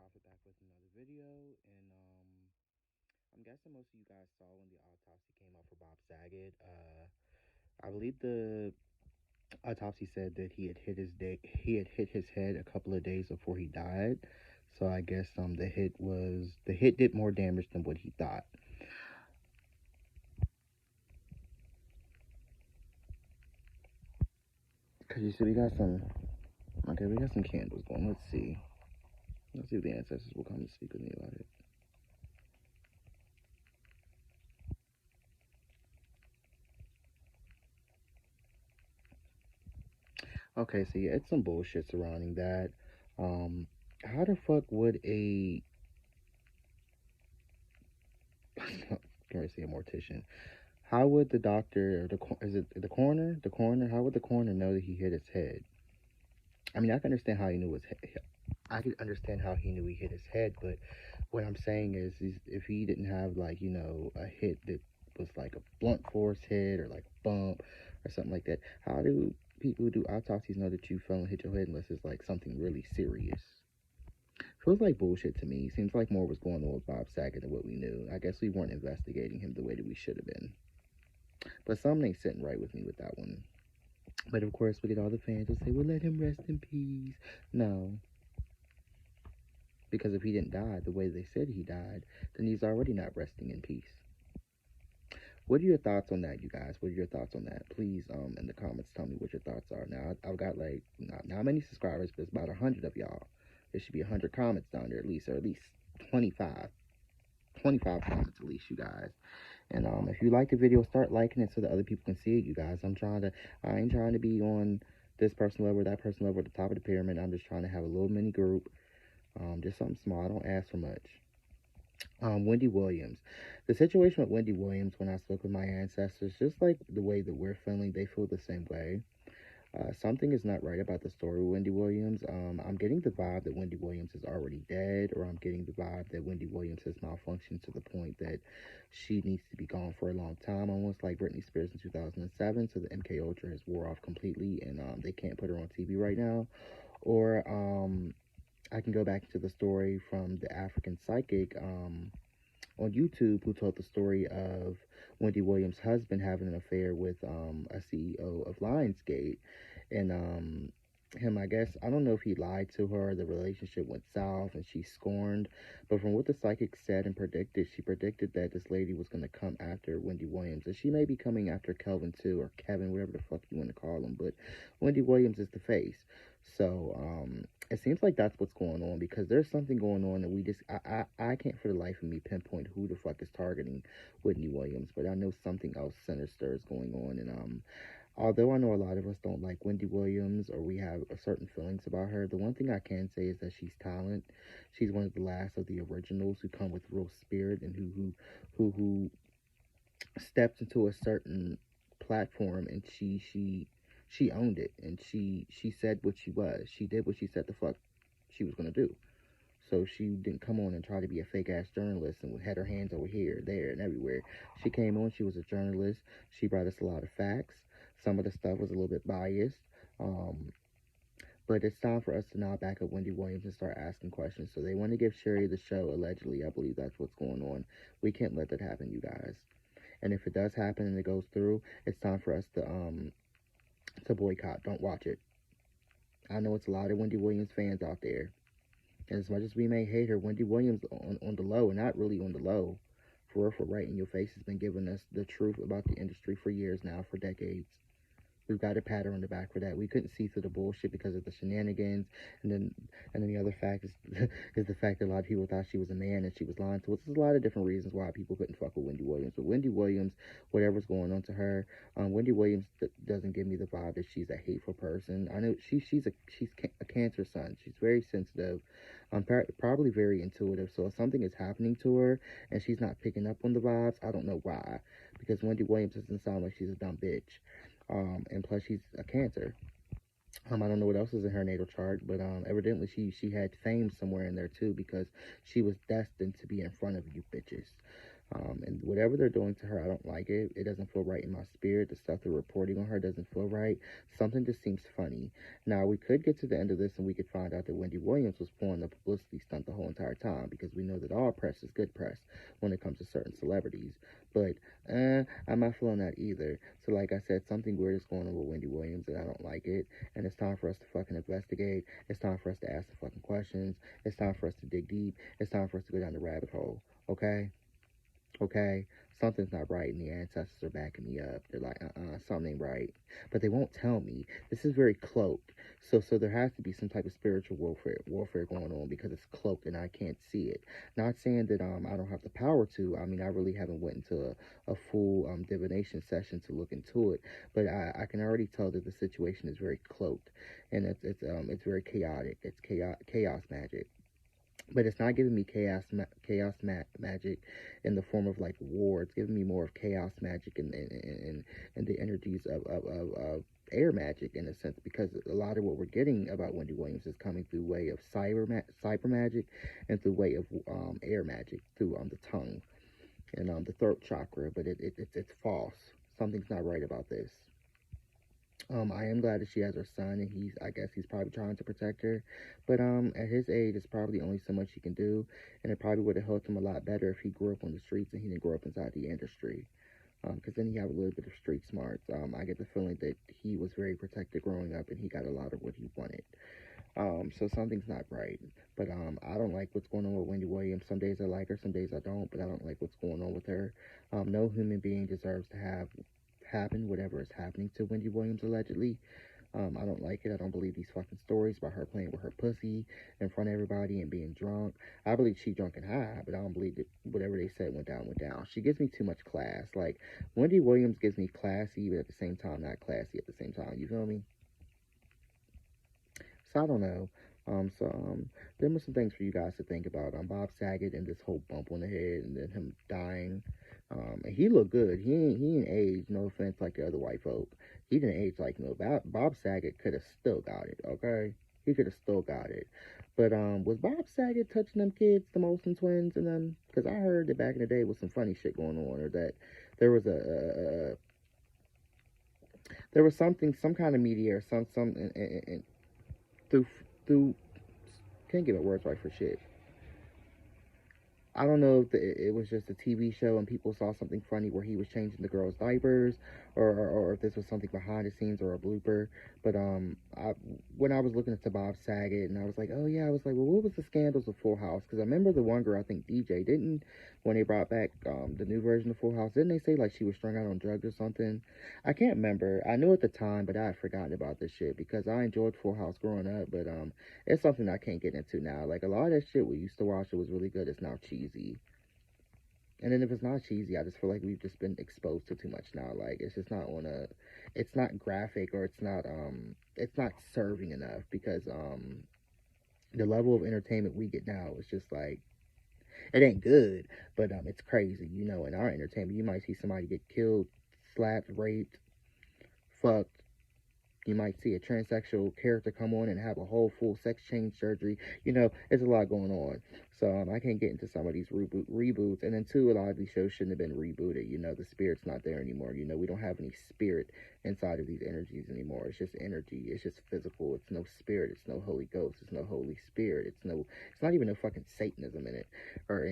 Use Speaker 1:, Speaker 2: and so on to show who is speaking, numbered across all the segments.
Speaker 1: Prophet back with another video, and I'm guessing most of you guys saw when the autopsy came out for Bob Saget. I believe the autopsy said that he had hit his head a couple of days before he died. So I guess the hit did more damage than what he thought. Cause you see, we got some candles going. Let's see. Let's see if the ancestors will come and speak with me about it. Okay, so yeah, it's some bullshit surrounding that. Um, how the fuck would a can I say a mortician? How would the doctor or is it the coroner? The coroner? How would the coroner know that he hit his head? I mean, I can understand how he knew his head. I could understand how he knew he hit his head, but what I'm saying is if he didn't have like a hit that was like a blunt force hit or like a bump or something like that, how do people who do autopsies know that you fell and hit your head unless it's like something really serious? Feels like bullshit to me. Seems like more was going on with Bob Saget than what we knew. I guess we weren't investigating him the way that we should have been. But something ain't sitting right with me with that one. But of course, we get all the fans will say, well, let him rest in peace. No, because if he didn't die the way they said he died, then he's already not resting in peace. What are your thoughts on that, you guys? What are your thoughts on that? Please, in the comments, tell me what your thoughts are. Now, I've got like not many subscribers, but it's about 100 of y'all. There should be 100 comments down there at least, or at least 25. 25 comments at least, you guys. And if you like the video, start liking it so that other people can see it, you guys. I ain't trying to be on this person level or that person level at the top of the pyramid. I'm just trying to have a little mini group, just something small. I don't ask for much. Wendy Williams. The situation with Wendy Williams, when I spoke with my ancestors, just like the way that we're feeling, they feel the same way. Something is not right about the story with Wendy Williams. I'm getting the vibe that Wendy Williams is already dead, or I'm getting the vibe that Wendy Williams has malfunctioned to the point that she needs to be gone for a long time, almost like Britney Spears in 2007. So the MK Ultra has wore off completely, and they can't put her on TV right now. Or I can go back to the story from the African psychic on YouTube who told the story of Wendy Williams' husband having an affair with a CEO of Lionsgate. And him, I guess, I don't know if he lied to her, the relationship went south and she scorned. But from what the psychic said and predicted, she predicted that this lady was going to come after Wendy Williams. And she may be coming after Kelvin too, or Kevin, whatever the fuck you want to call him. But Wendy Williams is the face. So it seems like that's what's going on because there's something going on and I can't for the life of me pinpoint who the fuck is targeting Whitney Williams, but I know something else sinister is going on. And although I know a lot of us don't like Wendy Williams or we have a certain feelings about her, the one thing I can say is that she's talent. She's one of the last of the originals who come with real spirit and who stepped into a certain platform and she owned it and she said what she was. She did what she said the fuck she was gonna do. So she didn't come on and try to be a fake ass journalist and had her hands over here, there, and everywhere. She came on. She was a journalist. She brought us a lot of facts. Some of the stuff was a little bit biased. Um, but it's time for us to now back up Wendy Williams and start asking questions. So they want to give Sherry the show, allegedly. I believe that's what's going on. We can't let that happen, you guys. And if it does happen and it goes through, it's time for us to boycott. Don't watch it. I know it's a lot of Wendy Williams fans out there. And as much as we may hate her, Wendy Williams on the low, and not really on the low, for real, for right in your face, has been giving us the truth about the industry for years now, for decades. We've got a pat her on the back for that. We couldn't see through the bullshit because of the shenanigans, and then the other fact is is the fact that a lot of people thought she was a man and she was lying to us. There's a lot of different reasons why people couldn't fuck with Wendy Williams. But Wendy Williams, whatever's going on to her, Wendy Williams doesn't give me the vibe that she's a hateful person. I know she's a cancer son. She's very sensitive, probably very intuitive. So if something is happening to her and she's not picking up on the vibes, I don't know why. Because Wendy Williams doesn't sound like she's a dumb bitch. And plus she's a cancer. I don't know what else is in her natal chart, but evidently she had fame somewhere in there too because she was destined to be in front of you bitches. And whatever they're doing to her, I don't like it. It doesn't feel right in my spirit. The stuff they're reporting on her doesn't feel right. Something just seems funny. Now, we could get to the end of this and we could find out that Wendy Williams was pulling the publicity stunt the whole entire time, because we know that all press is good press when it comes to certain celebrities. But I'm not feeling that either. So, like I said, something weird is going on with Wendy Williams and I don't like it. And it's time for us to fucking investigate. It's time for us to ask the fucking questions. It's time for us to dig deep. It's time for us to go down the rabbit hole. Okay? Okay, something's not right, and the ancestors are backing me up. They're like, something ain't right, but they won't tell me. This is very cloaked, so there has to be some type of spiritual warfare going on, because it's cloaked and I can't see it. Not saying that I don't have the power to. I mean, I really haven't went into a full divination session to look into it, but I can already tell that the situation is very cloaked, and it's very chaotic. It's chaos magic, but it's not giving me magic in the form of like war. It's giving me more of chaos magic and the energies of air magic, in a sense, because a lot of what we're getting about Wendy Williams is coming through way of cyber magic, and through way of air magic, through the tongue and the throat chakra. But it's false. Something's not right about this. I am glad that she has her son, and I guess he's probably trying to protect her. But at his age, it's probably only so much he can do, and it probably would have helped him a lot better if he grew up on the streets and he didn't grow up inside the industry. Because then he had a little bit of street smarts. I get the feeling that he was very protected growing up, and he got a lot of what he wanted. So something's not right. But I don't like what's going on with Wendy Williams. Some days I like her, some days I don't. But I don't like what's going on with her. No human being deserves to have happen whatever is happening to Wendy Williams allegedly. I don't like it. I don't believe these fucking stories about her playing with her pussy in front of everybody and being drunk. I believe she drunk and high, but I don't believe that whatever they said went down, went down. She gives me too much class. Like, Wendy Williams gives me classy, but at the same time, not classy at the same time. You feel me? So I don't know. There were some things for you guys to think about. Bob Saget and this whole bump on the head, and then him dying. And he looked good. He ain't aged. No offense, like the other white folk. He didn't age like no. Bob Saget could have still got it. Okay, he could have still got it. But was Bob Saget touching them kids, the Molson twins, and them? Because I heard that back in the day was some funny shit going on, or that there was there was something, some kind of media, or some, and through through can't get my words right for shit. I don't know if it was just a TV show and people saw something funny where he was changing the girls' diapers, or if this was something behind the scenes or a blooper. But when I was looking at Bob Saget, and I was like, oh yeah, I was like, well, what was the scandals of Full House? Because I remember the one girl, I think DJ, didn't, when they brought back the new version of Full House, didn't they say like she was strung out on drugs or something? I can't remember. I knew at the time, but I had forgotten about this shit because I enjoyed Full House growing up. But it's something I can't get into now. Like, a lot of that shit we used to watch, it was really good. It's now cheesy. And then if it's not cheesy, I just feel like we've just been exposed to too much now. Like, it's just not on a, it's not graphic, or it's not serving enough, because the level of entertainment we get now is just like, it ain't good, but it's crazy. You know, in our entertainment, you might see somebody get killed, slapped, raped, fucked. You might see a transsexual character come on and have a whole full sex change surgery. You know, there's a lot going on. So I can't get into some of these reboots. And then, two, a lot of these shows shouldn't have been rebooted. You know, the spirit's not there anymore. You know, we don't have any spirit inside of these energies anymore. It's just energy. It's just physical. It's no spirit. It's no Holy Ghost. It's no Holy Spirit. It's not even no fucking Satanism in it, or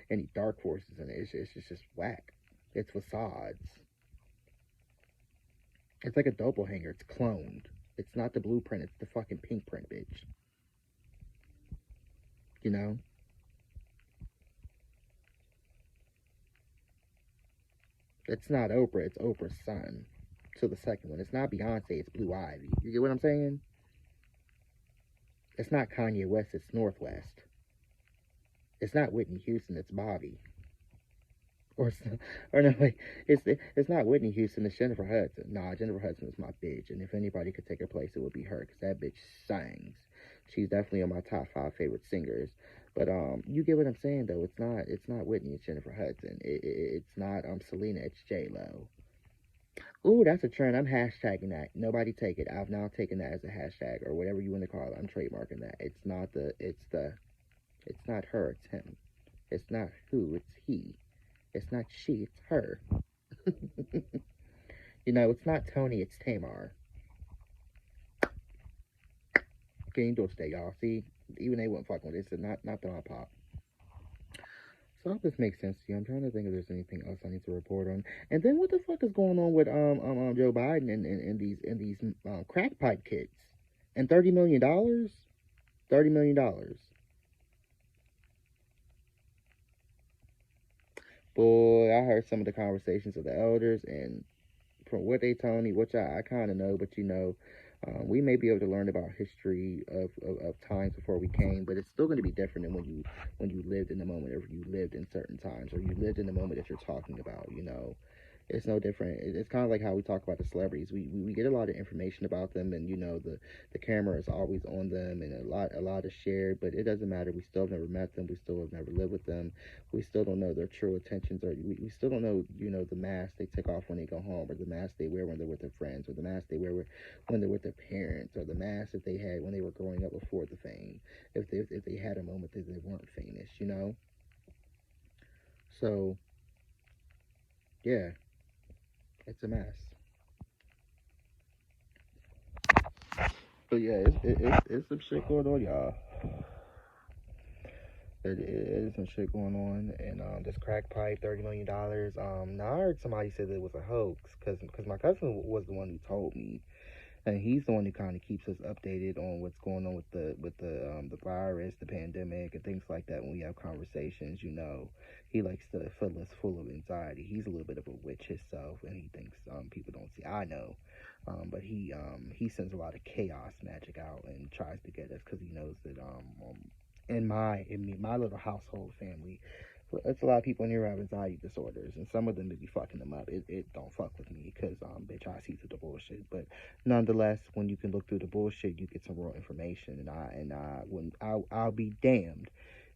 Speaker 1: any dark forces in it. It's just whack. It's facades. It's like a doppelganger. It's cloned. It's not the blueprint. It's the fucking pink print, bitch. You know? It's not Oprah. It's Oprah's son. So the second one. It's not Beyonce. It's Blue Ivy. You get what I'm saying? It's not Kanye West. It's Northwest. It's not Whitney Houston. It's Bobby. Or, or no, like, it's not Whitney Houston. It's Jennifer Hudson. Nah, Jennifer Hudson is my bitch. And if anybody could take her place, it would be her. Because that bitch sings. She's definitely on my top 5 favorite singers. But you get what I'm saying though. It's not Whitney. It's Jennifer Hudson. It's not Selena. It's J Lo. Ooh, that's a trend. I'm hashtagging that. Nobody take it. I've now taken that as a hashtag, or whatever you want to call it. I'm trademarking that. It's not her. It's him. It's not who. It's he. It's not she, it's her. You know, it's not Tony, it's Tamar. Can you do it today, y'all? See, even they wouldn't fuck with it. So not the hot pop. So I hope this makes sense to you. I'm trying to think if there's anything else I need to report on. And then what the fuck is going on with Joe Biden and these crack pipe kids and $30 million, $30 million. Boy, I heard some of the conversations of the elders, and from what they told me, which I kind of know, but you know, we may be able to learn about history of times before we came, but it's still going to be different than when you lived in the moment, or you lived in certain times, or you lived in the moment that you're talking about. You know, it's no different. It's kind of like how we talk about the celebrities. We get a lot of information about them, and you know the camera is always on them, and a lot is shared. But it doesn't matter. We still have never met them. We still have never lived with them. We still don't know their true intentions, or we still don't know the mask they take off when they go home, or the mask they wear when they're with their friends, or the mask they wear when they're with their parents, or the mask that they had when they were growing up before the fame. If they had a moment that they weren't famous, you know. So yeah, it's a mess. But yeah, it's some shit going on, y'all. It is some shit going on, and this crack pipe, $30 million. Now I heard somebody say that it was a hoax, cause my cousin was the one who told me, and he's the one who kind of keeps us updated on what's going on with the virus, the pandemic, and things like that. When we have conversations, you know, he likes to fill us full of anxiety. He's a little bit of a witch himself, and he thinks people don't see. I know, but he sends a lot of chaos magic out and tries to get us because he knows that in my little household family, it's a lot of people in here who have anxiety disorders, and some of them may be fucking them up. It don't fuck with me because bitch, I see through the bullshit. But nonetheless, when you can look through the bullshit, you get some real information. I'll be damned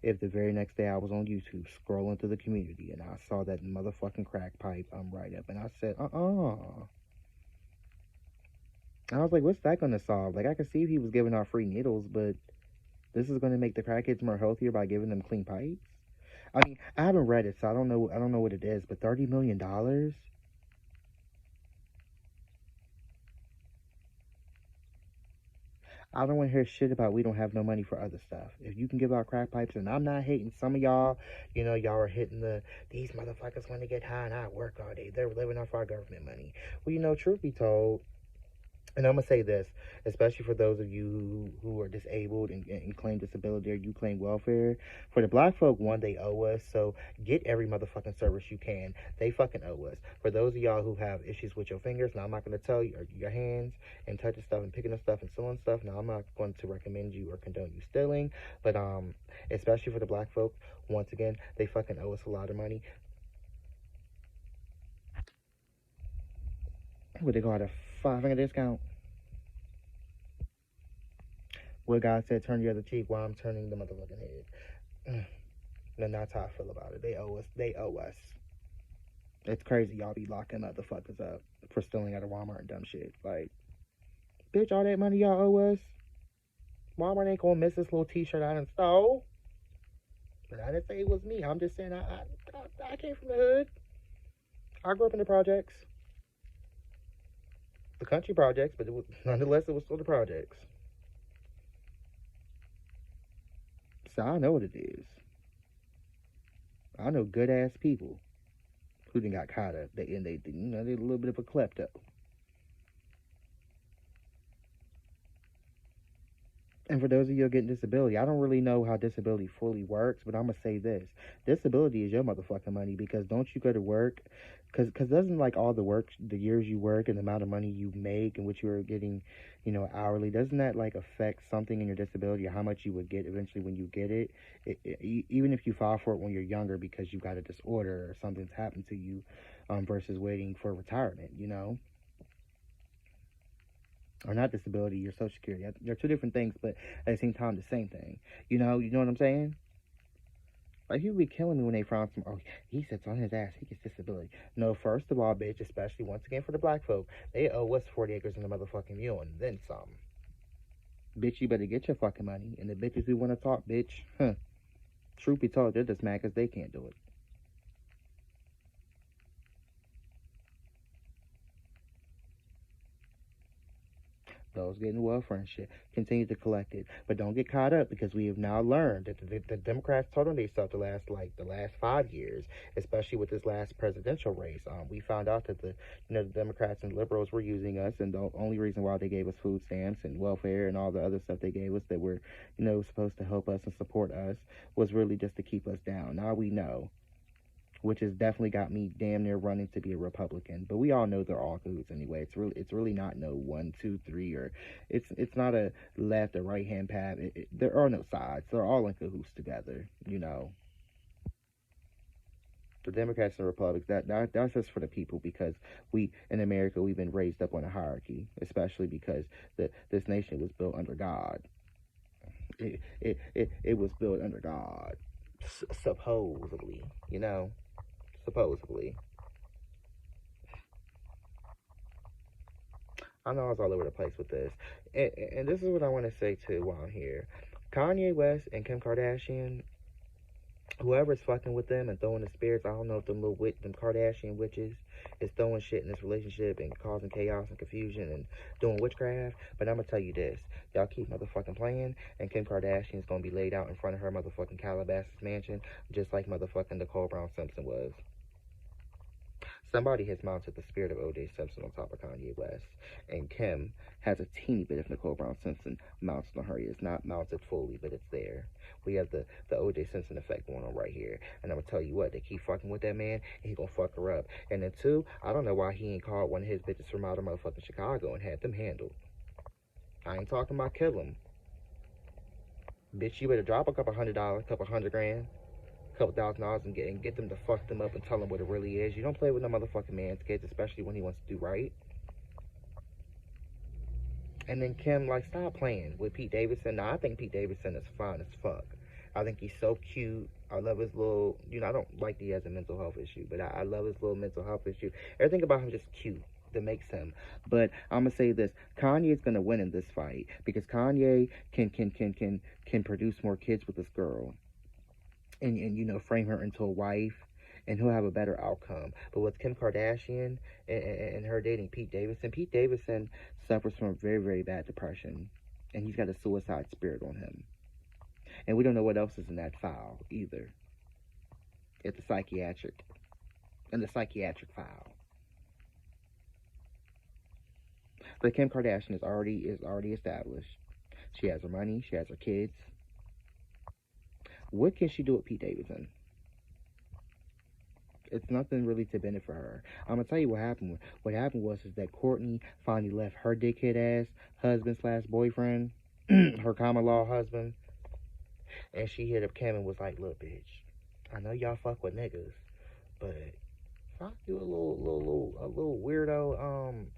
Speaker 1: if the very next day I was on YouTube scrolling through the community and I saw that motherfucking crack pipe right up, and I said I was like, what's that gonna solve? Like, I could see if he was giving out free needles, but this is gonna make the crackheads more healthier by giving them clean pipes. I mean, I haven't read it, so I don't know. I don't know what it is, but $30 million. I don't want to hear shit about we don't have no money for other stuff. If you can give out crack pipes, and I'm not hating some of y'all, y'all are hitting these motherfuckers want to get high and I work all day. They're living off our government money. Well, truth be told, and I'm gonna say this, especially for those of you who are disabled and claim disability, or you claim welfare. For the black folk, one, they owe us. So get every motherfucking service you can. They fucking owe us. For those of y'all who have issues with your fingers, now I'm not gonna tell you, or your hands, and touching stuff and picking up stuff and stealing stuff. Now I'm not going to recommend you or condone you stealing, but especially for the black folk, once again, they fucking owe us a lot of money. What they got, a 5 finger discount? What God said, turn the other cheek while I'm turning the motherfucking head. And that's how I feel about it. They owe us. They owe us. It's crazy y'all be locking motherfuckers up for stealing at a Walmart and dumb shit. Like, bitch, all that money y'all owe us, Walmart ain't gonna miss this little t-shirt I done stole. But I didn't say it was me. I'm just saying I came from the hood. I grew up in the projects. The country projects, but nonetheless, it was still the projects. So I know what it is. I know good ass people who done got caught up. They're a little bit of a klepto. And for those of you who are getting disability, I don't really know how disability fully works, but I'm gonna say this: disability is your motherfucking money, because don't you go to work? Because doesn't, like, all the work, the years you work and the amount of money you make and what you are getting, hourly, doesn't that like affect something in your disability, or how much you would get eventually when you get it? Even if you file for it when you're younger because you got a disorder or something's happened to you, versus waiting for retirement, or not disability, your social security. They're two different things, but at the same time, the same thing. You know what I'm saying? Like, people be killing me when they find some, oh, he sits on his ass, he gets disability. No, first of all, bitch, especially once again for the black folk, they owe us 40 acres and a motherfucking mule, and then some. Bitch, you better get your fucking money. And the bitches who want to talk, bitch, truth be told, they're just mad because they can't do it. those getting welfare and shit, continue to collect it. But don't get caught up, because we have now learned that the Democrats told on themselves the last 5 years, especially with this last presidential race. We found out that the Democrats and liberals were using us, and the only reason why they gave us food stamps and welfare and all the other stuff they gave us that were supposed to help us and support us was really just to keep us down. Now we know, which has definitely got me damn near running to be a Republican. But we all know they're all cahoots anyway. It's really not no 1, 2, 3, or it's not a left or right hand path. There are no sides. They're all in cahoots together. The Democrats and Republicans, that's just for the people, because we in America, we've been raised up on a hierarchy, especially because this nation was built under God. It was built under God, supposedly. Supposedly. I know I was all over the place with this. And this is what I want to say too while I'm here. Kanye West and Kim Kardashian, whoever's fucking with them and throwing the spirits, I don't know if them Kardashian witches is throwing shit in this relationship and causing chaos and confusion and doing witchcraft. But I'm gonna tell you this. Y'all keep motherfucking playing, and Kim Kardashian is gonna be laid out in front of her motherfucking Calabasas mansion, just like motherfucking Nicole Brown Simpson was. Somebody has mounted the spirit of O.J. Simpson on top of Kanye West, and Kim has a teeny bit of Nicole Brown Simpson mounted on her. It's not mounted fully, but it's there. We have the O.J. Simpson effect going on right here, and I'm gonna tell you what, they keep fucking with that man, and he gonna fuck her up. And then two, I don't know why he ain't called one of his bitches from out of motherfucking Chicago and had them handled. I ain't talking about kill him. Bitch, you better drop a couple $100, couple $100,000. Couple $1,000 and get them to fuck them up and tell them what it really is. You don't play with no motherfucking man's kids, especially when he wants to do right. And then Kim, like, stop playing with Pete Davidson. Now, I think Pete Davidson is fine as fuck. I think he's so cute. I love his little, I don't like that he has a mental health issue, but I love his little mental health issue. Everything about him just cute that makes him. But I'm gonna say this: Kanye's gonna win in this fight, because Kanye can produce more kids with this girl. And frame her into a wife, and he'll have a better outcome. But with Kim Kardashian and her dating Pete Davidson suffers from very, very bad depression, and he's got a suicide spirit on him. And we don't know what else is in that file either. It's the psychiatric file. But Kim Kardashian is already established. She has her money, she has her kids. What can she do with Pete Davidson? It's nothing really to benefit her. I'm gonna tell you what happened. What happened was that Courtney finally left her dickhead ass husband / boyfriend, her common law husband, and she hit up Kim and was like, "Look, bitch, I know y'all fuck with niggas, but fuck you, a little weirdo,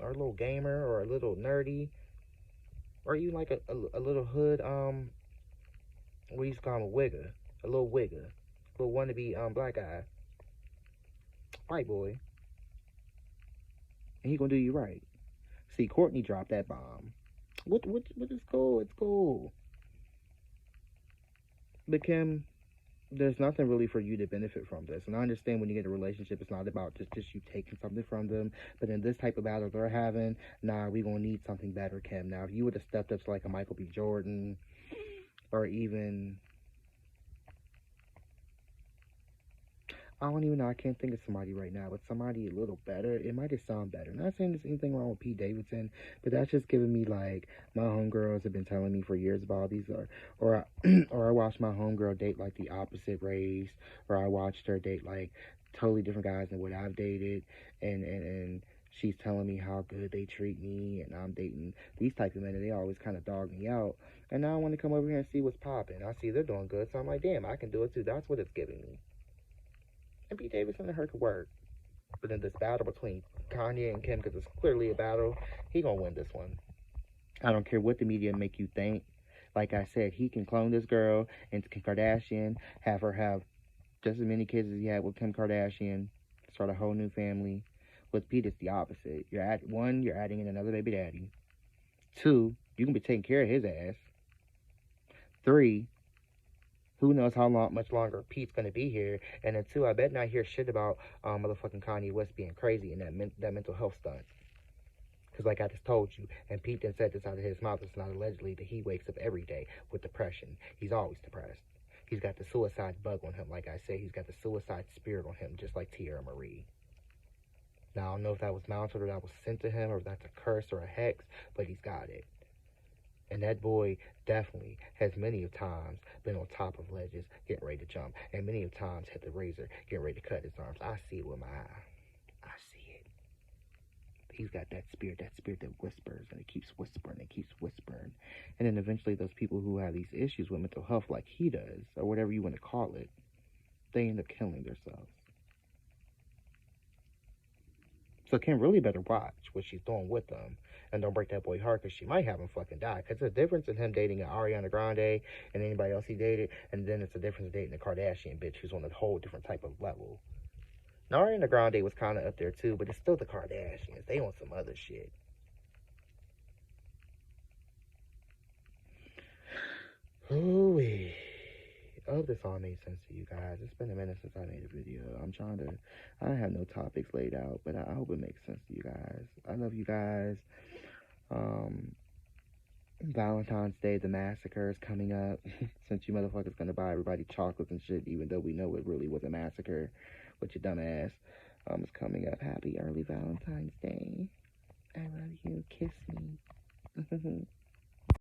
Speaker 1: or a little gamer, or a little nerdy, or you like a little hood, what do you call him, a wigger, a little wannabe black guy, white boy, and he gonna do you right." See, Courtney dropped that bomb. What is cool? It's cool. But Kim, there's nothing really for you to benefit from this. And I understand when you get in a relationship, it's not about just you taking something from them. But in this type of battle they're having, nah, we gonna need something better, Kim. Now, if you would have stepped up to like a Michael B. Jordan, or even, I don't even know, I can't think of somebody right now, but somebody a little better, it might just sound better. Not saying there's anything wrong with Pete Davidson, but that's just giving me, like, my homegirls have been telling me for years about these, or I watched my homegirl date, like, the opposite race, or I watched her date, like, totally different guys than what I've dated, and she's telling me how good they treat me, and I'm dating these type of men, and they always kind of dog me out, and now I want to come over here and see what's popping. I see they're doing good, so I'm like, damn, I can do it too. That's what it's giving me. And Pete Davidson and her could work. But in this battle between Kanye and Kim, because it's clearly a battle, he gonna win this one. I don't care what the media make you think. Like I said, he can clone this girl and Kim Kardashian, have her have just as many kids as he had with Kim Kardashian, start a whole new family. With Pete, it's the opposite. You're adding in another baby daddy. 2, you can be taking care of his ass. 3, who knows much longer Pete's gonna be here. And then 2, I bet not hear shit about motherfucking Kanye West being crazy and that mental health stunt.
Speaker 2: Because like I just told you, and Pete then said this out of his mouth, it's not allegedly, that he wakes up every day with depression. He's always depressed. He's got the suicide bug on him, like I say. He's got the suicide spirit on him, just like Tierra Marie. Now, I don't know if that was mounted or that was sent to him or if that's a curse or a hex, but he's got it. And that boy definitely has many of times been on top of ledges getting ready to jump, and many of times hit the razor getting ready to cut his arms. I see it with my eye. I see it. He's got that spirit that whispers, and it keeps whispering and keeps whispering. And then eventually those people who have these issues with mental health like he does, or whatever you want to call it, they end up killing themselves. So Kim really better watch what she's doing with them. And don't break that boy heart, because she might have him fucking die. Because there's a difference in him dating an Ariana Grande and anybody else he dated. And then it's a difference in dating a Kardashian bitch who's on a whole different type of level. Now, Ariana Grande was kind of up there too, but it's still the Kardashians. They on some other shit. Ooh, I hope this all made sense to you guys. It's been a minute since I made a video. I have no topics laid out, but I hope it makes sense to you guys. I love you guys. Um, Valentine's Day, the massacre is coming up. Since you motherfuckers gonna buy everybody chocolates and shit, even though we know it really was a massacre with your dumb ass. It's coming up. Happy early Valentine's Day. I love you. Kiss me.